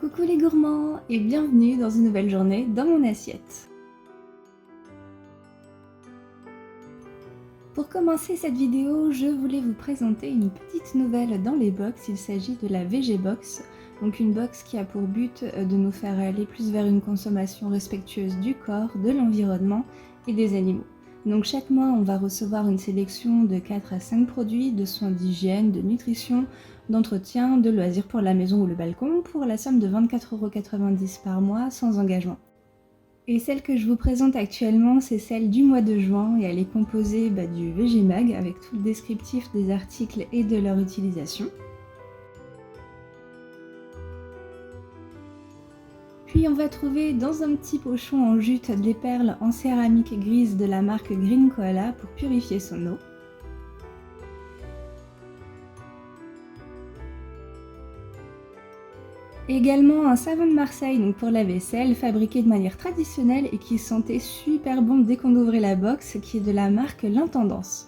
Coucou les gourmands et bienvenue dans une nouvelle journée dans mon assiette. Pour commencer cette vidéo, je voulais vous présenter une petite nouvelle dans les box. Il s'agit de la VG Box, donc une box qui a pour but de nous faire aller plus vers une consommation respectueuse du corps, de l'environnement et des animaux. Donc chaque mois, on va recevoir une sélection de 4 à 5 produits de soins d'hygiène, de nutrition, d'entretien, de loisirs pour la maison ou le balcon pour la somme de 24,90 € par mois sans engagement. Et celle que je vous présente actuellement, c'est celle du mois de juin et elle est composée du VG-Mag avec tout le descriptif des articles et de leur utilisation. Puis on va trouver dans un petit pochon en jute des perles en céramique grise de la marque Green Koala pour purifier son eau. Également un savon de Marseille donc pour la vaisselle, fabriqué de manière traditionnelle et qui sentait super bon dès qu'on ouvrait la box, qui est de la marque L'Intendance.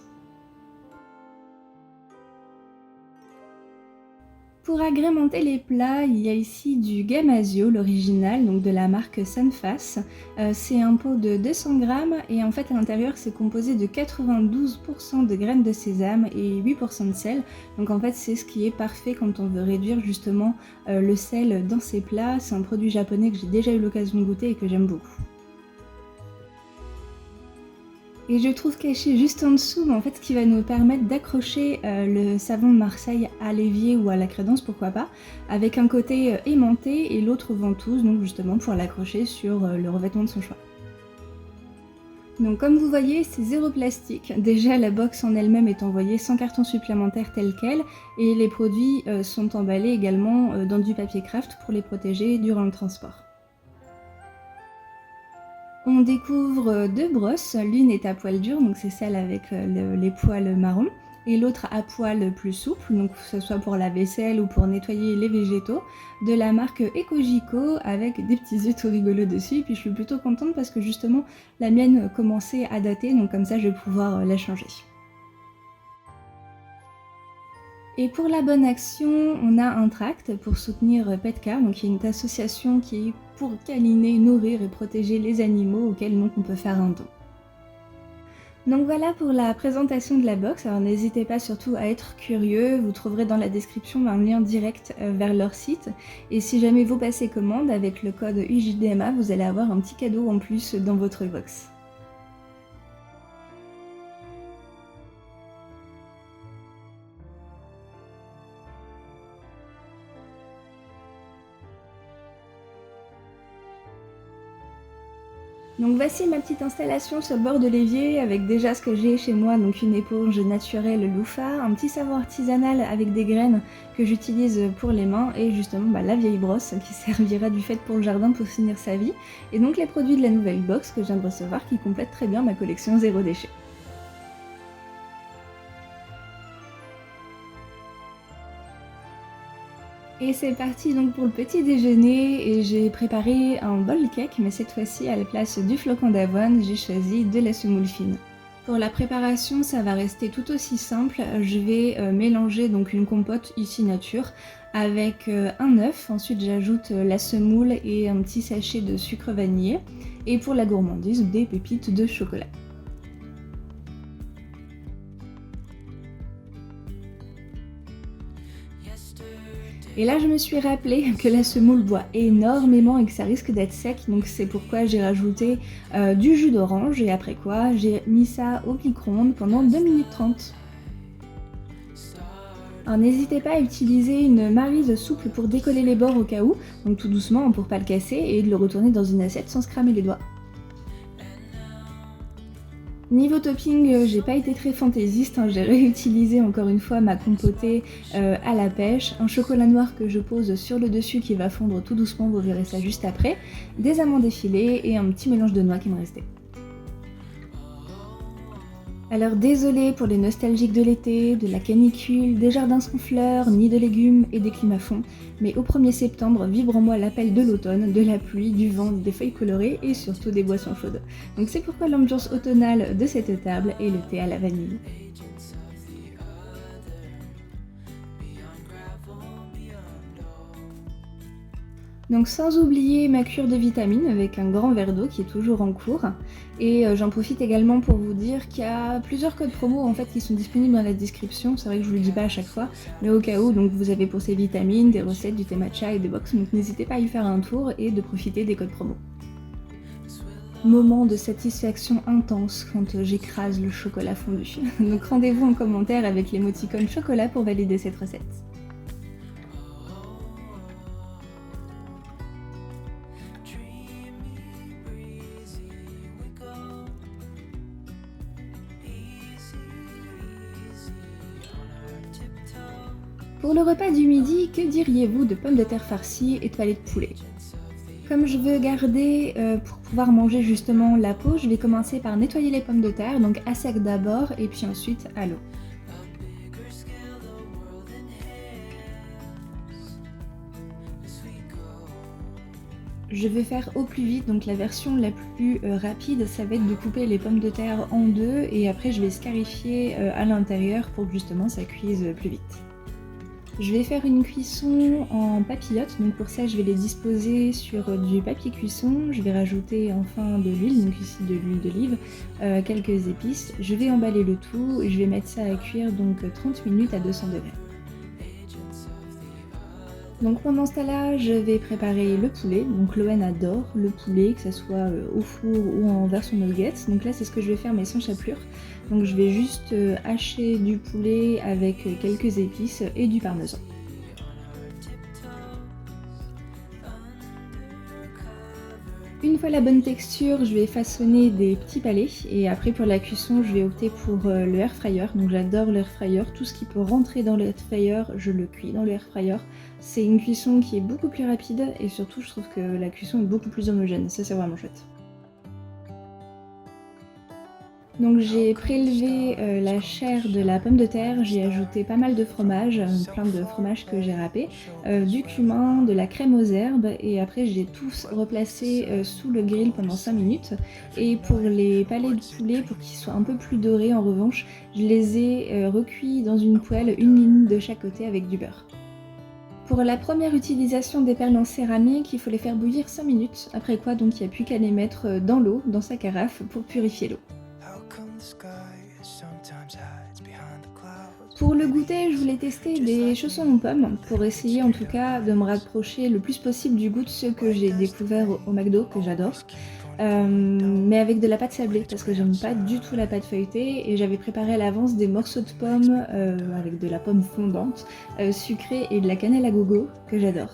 Pour agrémenter les plats, il y a ici du Gamasio, l'original, donc de la marque Sunface. C'est un pot de 200 grammes et en fait à l'intérieur c'est composé de 92% de graines de sésame et 8% de sel. Donc en fait c'est ce qui est parfait quand on veut réduire justement le sel dans ses plats. C'est un produit japonais que j'ai déjà eu l'occasion de goûter et que j'aime beaucoup. Et je trouve caché juste en dessous, mais en fait ce qui va nous permettre d'accrocher le savon de Marseille à l'évier ou à la crédence, pourquoi pas, avec un côté aimanté et l'autre ventouse, donc justement pour l'accrocher sur le revêtement de son choix. Donc comme vous voyez, c'est zéro plastique. Déjà la box en elle-même est envoyée sans carton supplémentaire tel quel, et les produits sont emballés également dans du papier craft pour les protéger durant le transport. On découvre deux brosses, l'une est à poil dur, donc c'est celle avec les poils marrons, et l'autre à poil plus souple, donc que ce soit pour la vaisselle ou pour nettoyer les végétaux, de la marque Ecologico avec des petits yeux tout rigolos dessus, et puis je suis plutôt contente parce que justement la mienne commençait à dater, donc comme ça je vais pouvoir la changer. Et pour la bonne action, on a un tract pour soutenir Petcar, donc qui est une association qui est pour câliner, nourrir et protéger les animaux auxquels donc on peut faire un don. Donc voilà pour la présentation de la box, alors n'hésitez pas surtout à être curieux, vous trouverez dans la description un lien direct vers leur site. Et si jamais vous passez commande avec le code UJDMA, vous allez avoir un petit cadeau en plus dans votre box. Donc voici ma petite installation sur le bord de l'évier avec déjà ce que j'ai chez moi, donc une éponge naturelle Loofah, un petit savon artisanal avec des graines que j'utilise pour les mains et justement la vieille brosse qui servira du fait pour le jardin pour finir sa vie. Et donc les produits de la nouvelle box que je viens de recevoir qui complètent très bien ma collection zéro déchet. Et c'est parti donc pour le petit déjeuner et j'ai préparé un bol cake mais cette fois-ci à la place du flocon d'avoine j'ai choisi de la semoule fine. Pour la préparation ça va rester tout aussi simple, je vais mélanger donc une compote ici nature avec un œuf, ensuite j'ajoute la semoule et un petit sachet de sucre vanillé et pour la gourmandise des pépites de chocolat. Et là je me suis rappelé que la semoule boit énormément et que ça risque d'être sec, donc c'est pourquoi j'ai rajouté du jus d'orange et après quoi j'ai mis ça au micro-ondes pendant 2 minutes 30. Alors n'hésitez pas à utiliser une maryse souple pour décoller les bords au cas où, donc tout doucement pour pas le casser et de le retourner dans une assiette sans se cramer les doigts. Niveau topping, j'ai pas été très fantaisiste, j'ai réutilisé encore une fois ma compotée à la pêche, un chocolat noir que je pose sur le dessus qui va fondre tout doucement, vous verrez ça juste après, des amandes effilées et un petit mélange de noix qui me restait. Alors désolée pour les nostalgiques de l'été, de la canicule, des jardins sans fleurs, ni de légumes et des clim à fond, mais au 1er septembre vibre en moi l'appel de l'automne, de la pluie, du vent, des feuilles colorées et surtout des boissons chaudes. Donc c'est pourquoi l'ambiance automnale de cette table est le thé à la vanille. Donc sans oublier ma cure de vitamines avec un grand verre d'eau qui est toujours en cours. Et j'en profite également pour vous dire qu'il y a plusieurs codes promo en fait qui sont disponibles dans la description. C'est vrai que je vous le dis pas à chaque fois, mais au cas où, donc vous avez pour ces vitamines, des recettes, du thé matcha et des box, donc n'hésitez pas à y faire un tour et de profiter des codes promo. Moment de satisfaction intense quand j'écrase le chocolat fondu. Donc rendez-vous en commentaire avec l'émoticône chocolat pour valider cette recette. Pour le repas du midi, que diriez-vous de pommes de terre farcies et de palais de poulet? Comme je veux garder pour pouvoir manger justement la peau, je vais commencer par nettoyer les pommes de terre, donc à sec d'abord et puis ensuite à l'eau. Je vais faire au plus vite, donc la version la plus rapide, ça va être de couper les pommes de terre en deux et après je vais scarifier à l'intérieur pour que justement ça cuise plus vite. Je vais faire une cuisson en papillote, donc pour ça je vais les disposer sur du papier cuisson, je vais rajouter enfin de l'huile, donc ici de l'huile d'olive, quelques épices, je vais emballer le tout et je vais mettre ça à cuire donc 30 minutes à 200 degrés. Donc pendant ce temps-là, je vais préparer le poulet. Donc Loen adore le poulet, que ce soit au four ou en version nuggets. Donc là, c'est ce que je vais faire mais sans chapelure. Donc je vais juste hacher du poulet avec quelques épices et du parmesan. Une fois la bonne texture, je vais façonner des petits palets et après pour la cuisson, je vais opter pour le air fryer. Donc j'adore l'air fryer, tout ce qui peut rentrer dans l'air fryer, je le cuis dans l'air fryer. C'est une cuisson qui est beaucoup plus rapide et surtout je trouve que la cuisson est beaucoup plus homogène, ça c'est vraiment chouette. Donc j'ai prélevé la chair de la pomme de terre, j'ai ajouté pas mal de fromage, plein de fromage que j'ai râpé, du cumin, de la crème aux herbes et après j'ai tous replacé sous le grill pendant 5 minutes. Et pour les palais de poulet, pour qu'ils soient un peu plus dorés en revanche, je les ai recuits dans une poêle 1 minute de chaque côté avec du beurre. Pour la première utilisation des perles en céramique, il faut les faire bouillir 5 minutes, après quoi donc il n'y a plus qu'à les mettre dans l'eau, dans sa carafe, pour purifier l'eau. Pour le goûter, je voulais tester des chaussons aux pommes pour essayer en tout cas de me rapprocher le plus possible du goût de ceux que j'ai découverts au McDo, que j'adore. Mais avec de la pâte sablée parce que j'aime pas du tout la pâte feuilletée et j'avais préparé à l'avance des morceaux de pommes avec de la pomme fondante, sucrée et de la cannelle à gogo que j'adore.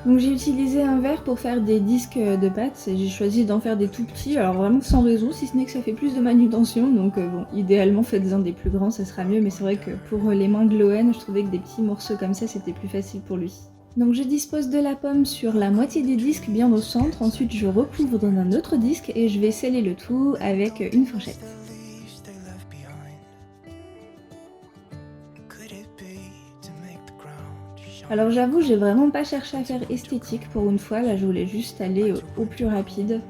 Donc j'ai utilisé un verre pour faire des disques de pâtes et j'ai choisi d'en faire des tout petits, alors vraiment sans raison, si ce n'est que ça fait plus de manutention, donc bon, idéalement faites-en des plus grands, ça sera mieux, mais c'est vrai que pour les mains de Loen, je trouvais que des petits morceaux comme ça, c'était plus facile pour lui. Donc je dispose de la pomme sur la moitié des disques bien au centre, ensuite je recouvre dans un autre disque et je vais sceller le tout avec une fourchette. Alors j'avoue, j'ai vraiment pas cherché à faire esthétique pour une fois, là je voulais juste aller au plus rapide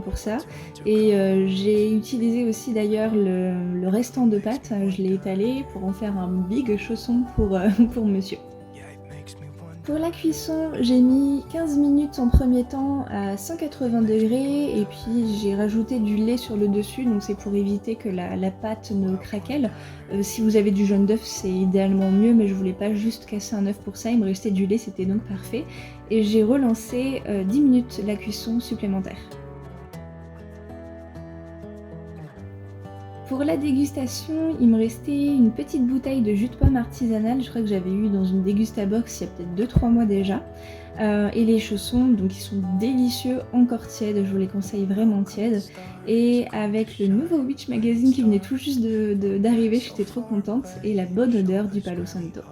pour ça. Et j'ai utilisé aussi d'ailleurs le restant de pâte, je l'ai étalé pour en faire un big chausson pour monsieur. Pour la cuisson, j'ai mis 15 minutes en premier temps à 180 degrés et puis j'ai rajouté du lait sur le dessus, donc c'est pour éviter que la pâte ne craquelle. Si vous avez du jaune d'œuf, c'est idéalement mieux, mais je voulais pas juste casser un œuf pour ça, il me restait du lait, c'était donc parfait. Et j'ai relancé 10 minutes la cuisson supplémentaire. Pour la dégustation, il me restait une petite bouteille de jus de pomme artisanal, je crois que j'avais eu dans une dégustabox il y a peut-être 2-3 mois déjà. Et les chaussons, donc ils sont délicieux, encore tièdes, je vous les conseille vraiment tièdes. Et avec le nouveau Witch Magazine qui venait tout juste d'arriver, j'étais trop contente, et la bonne odeur du Palo Santo.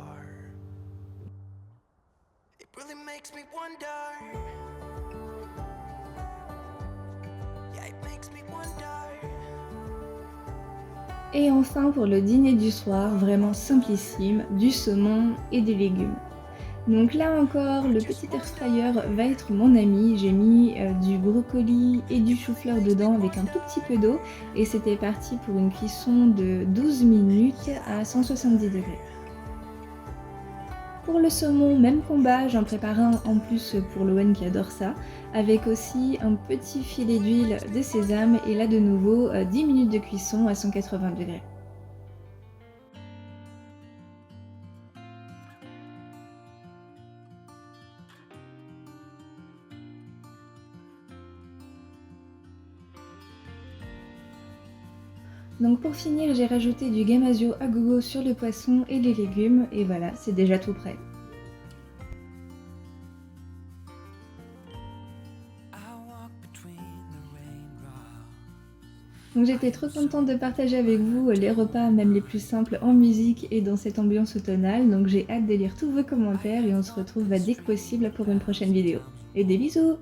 Et enfin pour le dîner du soir, vraiment simplissime, du saumon et des légumes. Donc là encore, le petit air fryer va être mon ami, j'ai mis du brocoli et du chou-fleur dedans avec un tout petit peu d'eau et c'était parti pour une cuisson de 12 minutes à 170 degrés. Pour le saumon, même combat, j'en prépare un en plus pour Lowen qui adore ça, avec aussi un petit filet d'huile de sésame et là de nouveau 10 minutes de cuisson à 180 degrés. Donc pour finir, j'ai rajouté du gamasio à gogo sur le poisson et les légumes et voilà, c'est déjà tout prêt. Donc j'étais trop contente de partager avec vous les repas, même les plus simples, en musique et dans cette ambiance automnale. Donc j'ai hâte de lire tous vos commentaires et on se retrouve dès que possible pour une prochaine vidéo. Et des bisous!